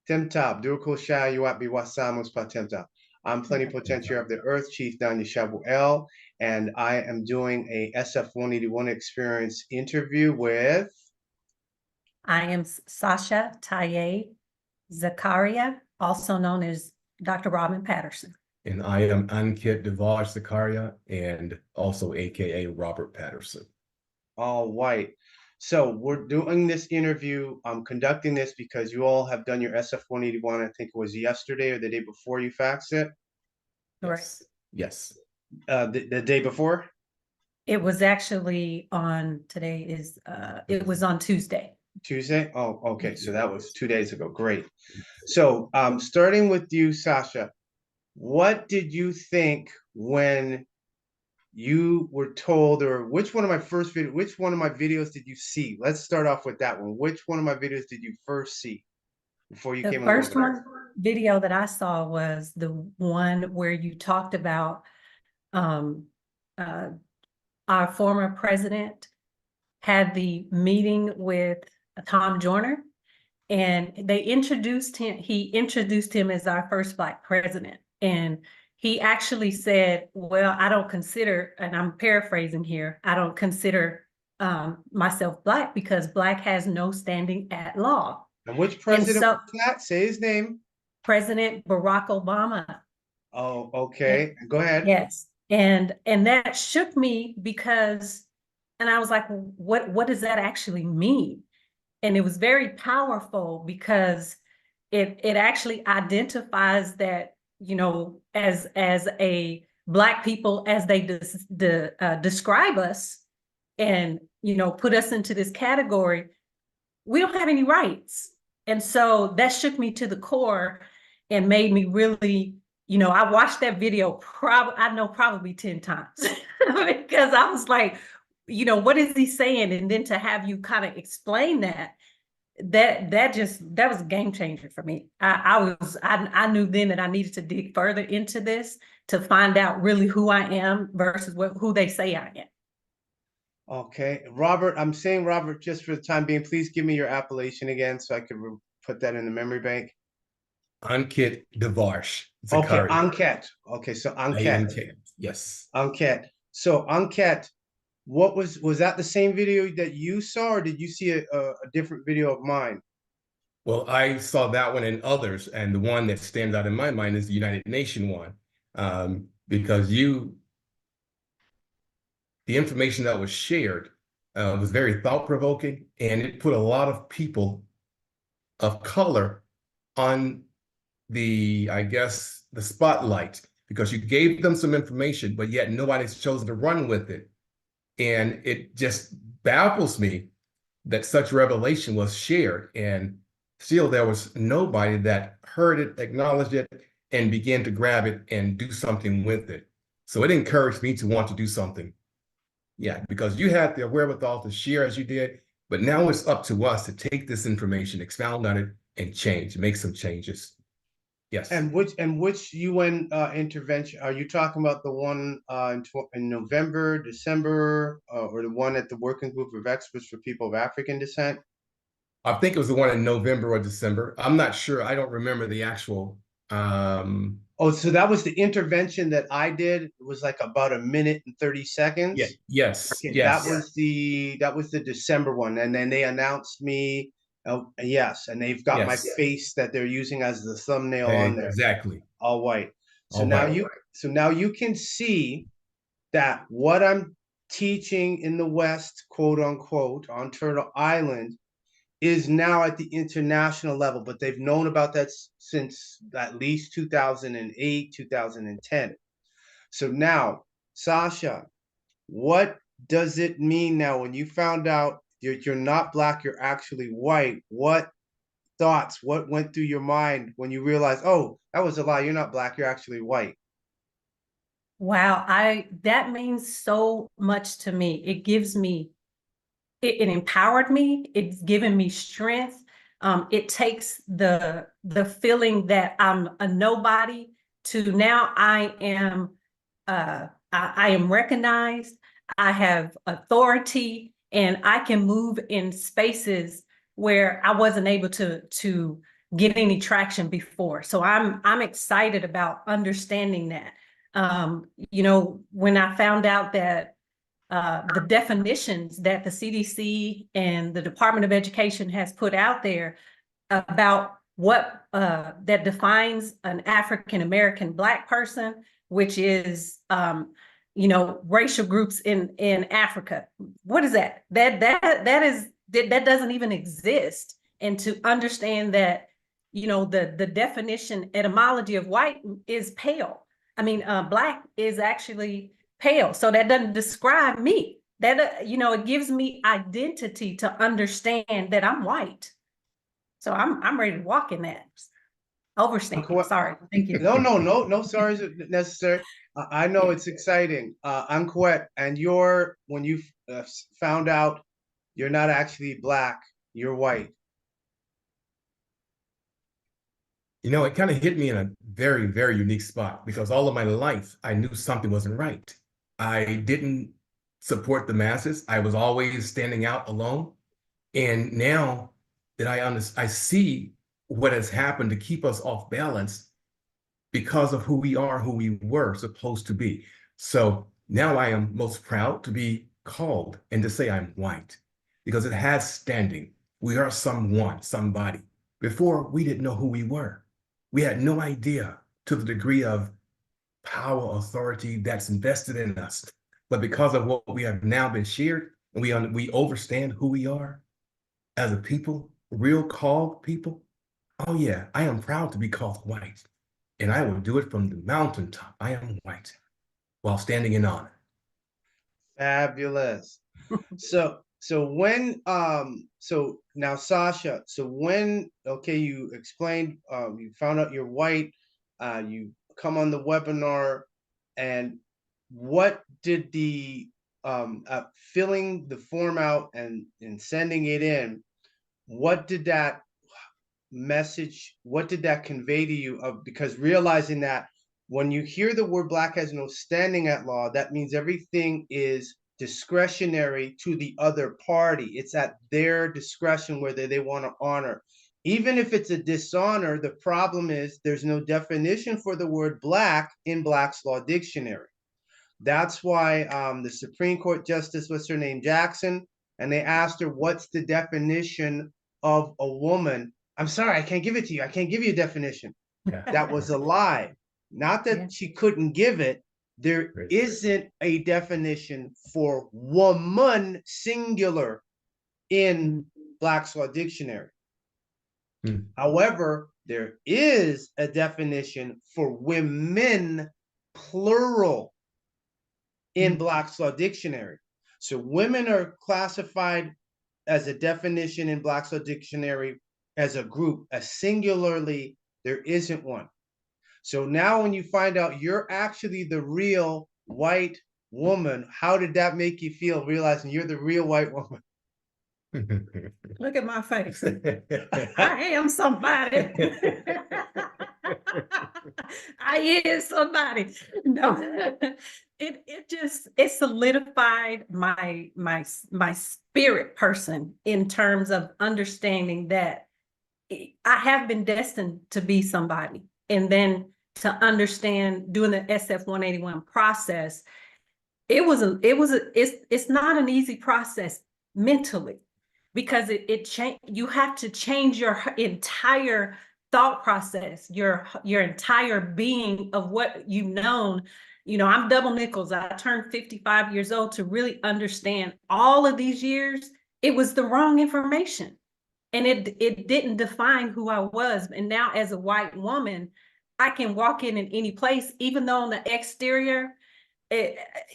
Temtab, Durko Shah, Yuat Biwasamos Patemtab. I'm Plenipotentiary of the Earth, Chief Nanya ShaabuEl, and I am doing a SF181 experience interview with. I am Sasche Zakaria, also known as Dr. Robin Patterson. And I am Ankit Zakaria, and also AKA Robert Patterson. All right. So we're doing this interview. I'm conducting this because you all have done your SF181. I think it was yesterday or the day before you faxed it. Correct. Yes. The day before? It was actually on, it was on Tuesday. Tuesday? Oh, okay. So that was 2 days ago. Great. So starting with you, Sasche, what did you think when you were told, or which one of my videos did you see? Let's start off with that one. Which one of my videos did you first see before you came on? The first video that I saw was the one where you talked about our former president had the meeting with Tom Joyner, and they introduced him. He introduced him as our first Black president, and he actually said, well, I don't consider, and I'm paraphrasing here, I don't consider myself Black because Black has no standing at law. And which president was that? Say his name. President Barack Obama. Oh, okay. Go ahead. Yes. And that shook me because, and I was like, what does that actually mean? And it was very powerful because it actually identifies that, you know, as a Black people, as they describe us and, you know, put us into this category, we don't have any rights. And so that shook me to the core and made me really, you know, I watched that video probably 10 times because I was like, you know, what is he saying? And then to have you kind of explain that was a game changer for me. I knew then that I needed to dig further into this to find out really who I am versus who they say I am. Okay, Robert, I'm saying Robert just for the time being. Please give me your appellation again so I could put that in the memory bank. Ankit Zakaria. Okay, Ankit. Okay, so Ankit. Yes. Ankit. So Ankit, what was that the same video that you saw, or did you see a different video of mine? Well, I saw that one and others, and the one that stands out in my mind is the United Nations one, because the information that was shared was very thought-provoking, and it put a lot of people of color on I guess, the spotlight, because you gave them some information, but yet nobody's chosen to run with it. And it just baffles me that such revelation was shared, and still there was nobody that heard it, acknowledged it, and began to grab it and do something with it. So it encouraged me to want to do something. Yeah, because you had the wherewithal to share as you did, but now it's up to us to take this information, expound on it, and make some changes. Yes. And which UN intervention are you talking about? The one in November, December, or the one at the Working Group of Experts for People of African Descent? I think it was the one in November or December. I'm not sure. I don't remember the actual. Oh, so that was the intervention that I did. It was like about 1 minute and 30 seconds. Yeah. Yes. Okay, yes. That was the December one, and then they announced me. Yes, and they've got my face that they're using as the thumbnail on there. Exactly. All white. So now you can see that what I'm teaching in the West, quote unquote, on Turtle Island is now at the international level, but they've known about that since at least 2008, 2010. So now, Sasche, what does it mean now when you found out you're not Black, you're actually white? What thoughts, what went through your mind when you realized, oh, that was a lie, you're not Black, you're actually white? Wow, that means so much to me. It gives me, it empowered me, it's given me strength. It takes the feeling that I'm a nobody to now I am recognized, I have authority, and I can move in spaces where I wasn't able to get any traction before. So I'm excited about understanding that. You know, when I found out that the definitions that the CDC and the Department of Education has put out there about what that defines an African American Black person, which is you know, racial groups in Africa. What is that? That doesn't even exist. And to understand that, you know, the definition etymology of white is pale. I mean, Black is actually pale. So that doesn't describe me. That, you know, it gives me identity to understand that I'm white. So I'm ready to walk in that. Overstatement. Sorry. Thank you. No sorries necessary. I know it's exciting. Ankit, and when you found out you're not actually Black, you're white. You know, it kind of hit me in a very, very unique spot because all of my life I knew something wasn't right. I didn't support the masses. I was always standing out alone. And now that I see what has happened to keep us off balance because of who we are, who we were supposed to be. So now I am most proud to be called and to say I'm white because it has standing. We are someone, somebody. Before, we didn't know who we were. We had no idea to the degree of power, authority that's invested in us. But because of what we have now been shared, we understand who we are as a people, real called people. Oh yeah, I am proud to be called white. And I will do it from the mountaintop. I am white while standing in honor. Fabulous. So now Sasche, so when, okay, you explained, you found out you're white, you come on the webinar, and what did the filling the form out and sending it in, what did that message, what did that convey to you? Because realizing that when you hear the word Black has no standing at law, that means everything is discretionary to the other party. It's at their discretion whether they want to honor. Even if it's a dishonor, the problem is there's no definition for the word Black in Black's Law Dictionary. That's why the Supreme Court Justice, what's her name, Jackson, and they asked her, what's the definition of a woman? I'm sorry, I can't give it to you. I can't give you a definition. Yeah. That was a lie. Not that she couldn't give it. There isn't a definition for woman singular in Black's Law Dictionary. However, there is a definition for women plural in Black's Law Dictionary. So women are classified as a definition in Black's Law Dictionary as a group, as singularly, there isn't one. So now when you find out you're actually the real white woman, how did that make you feel, realizing you're the real white woman? Look at my face. I am somebody. I is somebody. No, it solidified my spirit person in terms of understanding that I have been destined to be somebody, and then to understand doing the SF181 process. It's not an easy process mentally, because you have to change your entire thought process, your entire being of what you've known. You know, I'm double nickels. I turned 55 years old to really understand all of these years. It was the wrong information, and it didn't define who I was. And now as a white woman, I can walk in any place, even though on the exterior,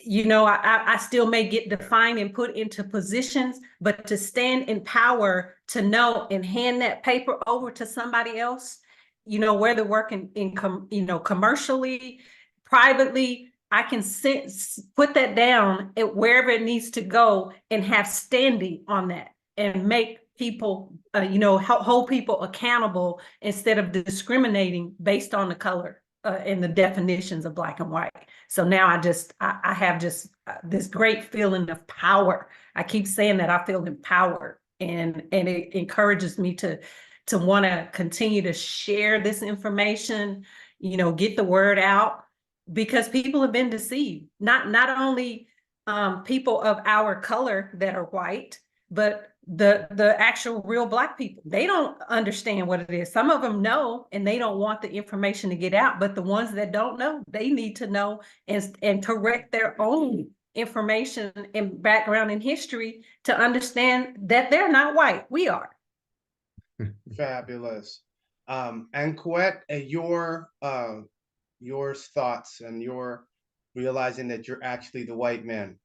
you know, I still may get defined and put into positions, but to stand in power, to know and hand that paper over to somebody else, you know, whether working you know, commercially, privately, I can put that down at wherever it needs to go and have standing on that and make people, you know, hold people accountable instead of discriminating based on the color and the definitions of Black and white. So now I have just this great feeling of power. I keep saying that I feel empowered, and it encourages me to to want to continue to share this information, get the word out, because people have been deceived. Not only people of our color that are white, but the actual real Black people. They don't understand what it is. Some of them know, and they don't want the information to get out, but the ones that don't know, they need to know and correct their own information and background and history to understand that they're not white. We are. Fabulous. And Colette, your thoughts and your realizing that you're actually the white man.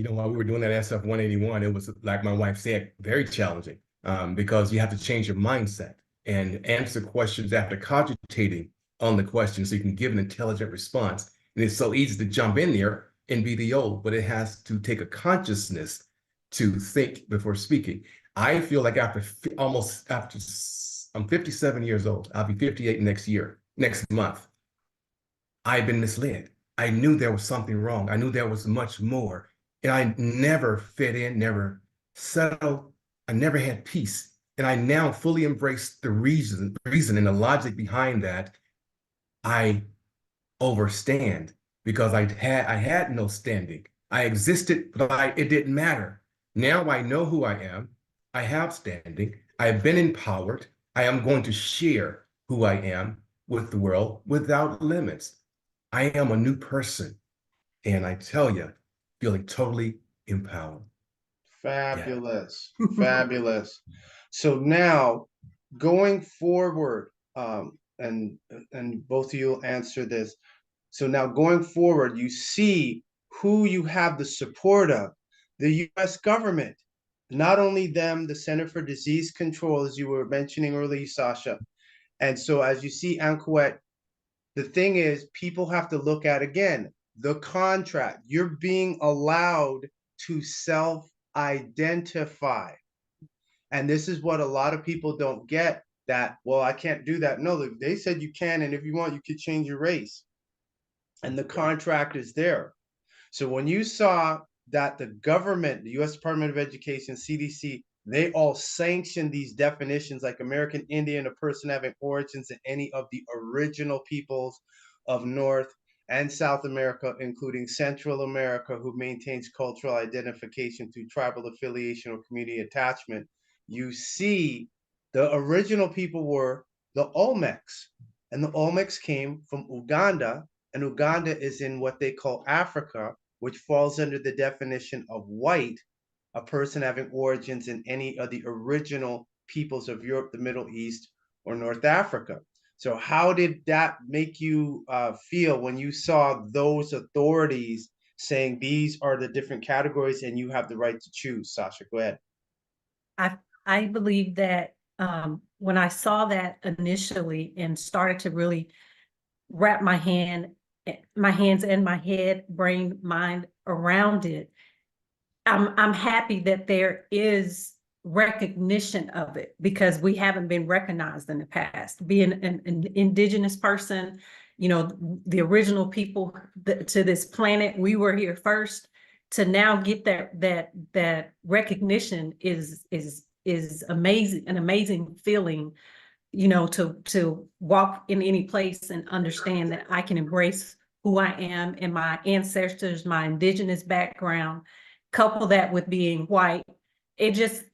While we were doing that SF181, it was, like my wife said, very challenging, because you have to change your mindset and answer questions after cogitating on the question so you can give an intelligent response. And it's so easy to jump in there and be the old, but it has to take a consciousness to think before speaking. I feel like after I'm 57 years old, I'll be 58 next month. I've been misled. I knew there was something wrong. I knew there was much more. And I never fit in, never settled. I never had peace. And I now fully embrace the reason and the logic behind that. I overstand because I had no standing. I existed, but it didn't matter. Now I know who I am. I have standing. I have been empowered. I am going to share who I am with the world without limits. I am a new person. And I tell you, feeling totally empowered. Fabulous. Yeah. Fabulous. So now going forward, and both of you will answer this. So now going forward, you see who you have the support of. The US government, not only them, the Center for Disease Control, as you were mentioning earlier, Sasha. And so as you see, Anquette, the thing is, people have to look at, again, the contract. You're being allowed to self-identify. And this is what a lot of people don't get, that, well, I can't do that. No, they said you can, and if you want, you could change your race. And the contract is there. So when you saw that the government, the US Department of Education, CDC, they all sanctioned these definitions, like American Indian, a person having origins in any of the original peoples of North and South America, including Central America, who maintains cultural identification through tribal affiliation or community attachment. You see, the original people were the Olmecs, and the Olmecs came from Uganda, and Uganda is in what they call Africa, which falls under the definition of white, a person having origins in any of the original peoples of Europe, the Middle East, or North Africa. So how did that make you feel when you saw those authorities saying these are the different categories and you have the right to choose? Sasha, go ahead. I believe that when I saw that initially and started to really wrap my hands and my head, brain, mind around it, I'm happy that there is recognition of it, because we haven't been recognized in the past. Being an indigenous person, the original people to this planet, we were here first. To now get that recognition is amazing, an amazing feeling. To walk in any place and understand that I can embrace who I am and my ancestors, my indigenous background, couple that with being white. It just,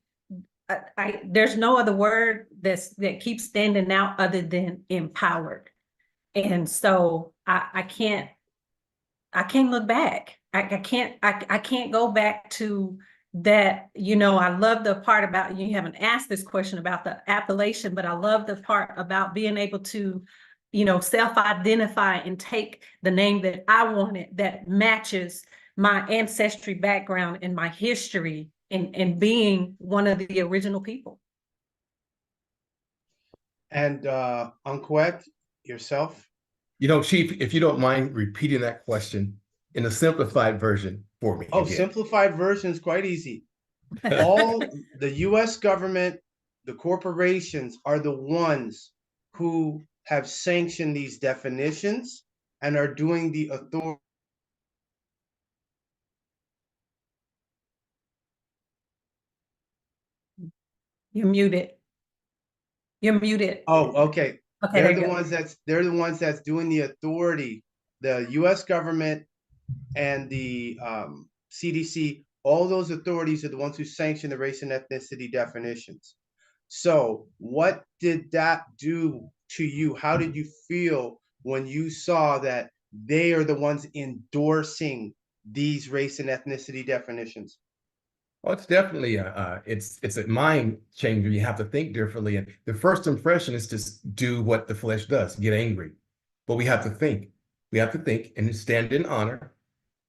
there's no other word that keeps standing out other than empowered. And so I can't look back. I can't go back to that. I love the part about, you haven't asked this question about the appellation, but I love the part about being able to, self-identify and take the name that I wanted, that matches my ancestry background and my history, and being one of the original people. And Anquette, yourself? Chief, if you don't mind repeating that question in a simplified version for me. Oh, again. Simplified version is quite easy. All the US government, the corporations are the ones who have sanctioned these definitions and are doing the authority. You're muted. You're muted. Oh, okay. Okay, there you go. They're the ones that's doing the authority. The US government and the CDC, all those authorities are the ones who sanction the race and ethnicity definitions. So what did that do to you? How did you feel when you saw that they are the ones endorsing these race and ethnicity definitions? Well, it's definitely it's a mind changer. You have to think differently. And the first impression is to do what the flesh does, get angry. But we have to think. We have to think and stand in honor.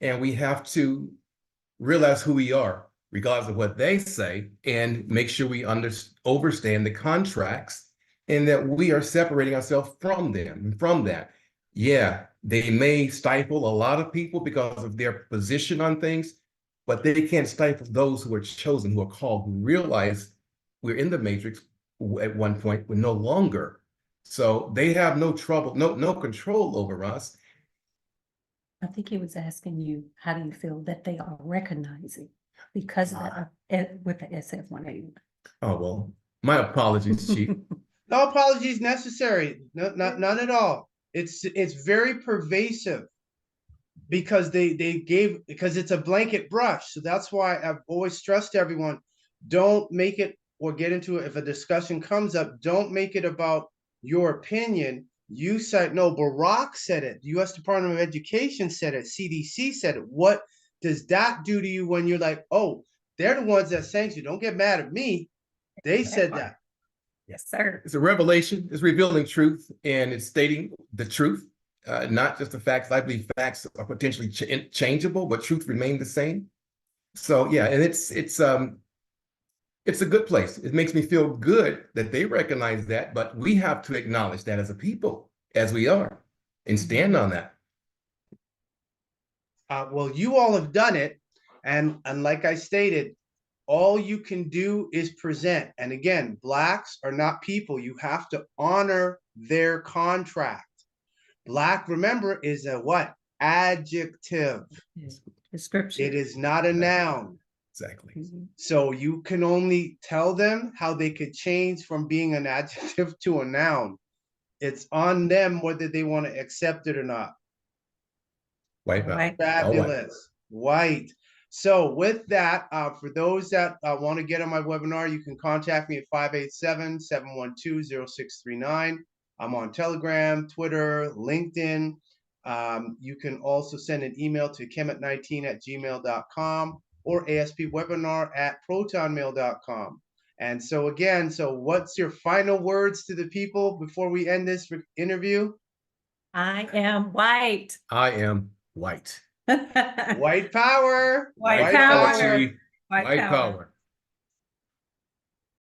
And we have to realize who we are, regardless of what they say, and make sure we understand the contracts and that we are separating ourselves from them and from that. Yeah, they may stifle a lot of people because of their position on things, but they can't stifle those who are chosen, who are called, who realize we're in the matrix at one point, we're no longer. So they have no trouble, no control over us. I think he was asking you, how do you feel that they are recognizing because of that with the SF181? Oh, well, my apologies, Chief. No apologies necessary. No, none at all. It's very pervasive because because it's a blanket brush. So that's why I've always stressed to everyone, don't make it or get into it. If a discussion comes up, don't make it about your opinion. You said, no, Barack said it. The US Department of Education said it. CDC said it. What does that do to you when you're like, oh, they're the ones that sanction you? Don't get mad at me. They said that. Yes, sir. It's a revelation. It's revealing truth, and it's stating the truth, not just the facts. I believe facts are potentially changeable, but truth remain the same. So yeah, and it's a good place. It makes me feel good that they recognize that, but we have to acknowledge that as a people, as we are, and stand on that. Well, you all have done it, and like I stated, all you can do is present. And again, Blacks are not people. You have to honor their contract. Black, remember, is a what? Adjective. Description. It is not a noun. Exactly. So you can only tell them how they could change from being an adjective to a noun. It's on them whether they want to accept it or not. White. Fabulous. White. So with that, for those that want to get on my webinar, you can contact me at 587-712-0639. I'm on Telegram, Twitter, LinkedIn. You can also send an email to kemet19@gmail.com or aspwebinar@protonmail.com. And so again, what's your final words to the people before we end this interview? I am white. I am white. White power. White power. White power.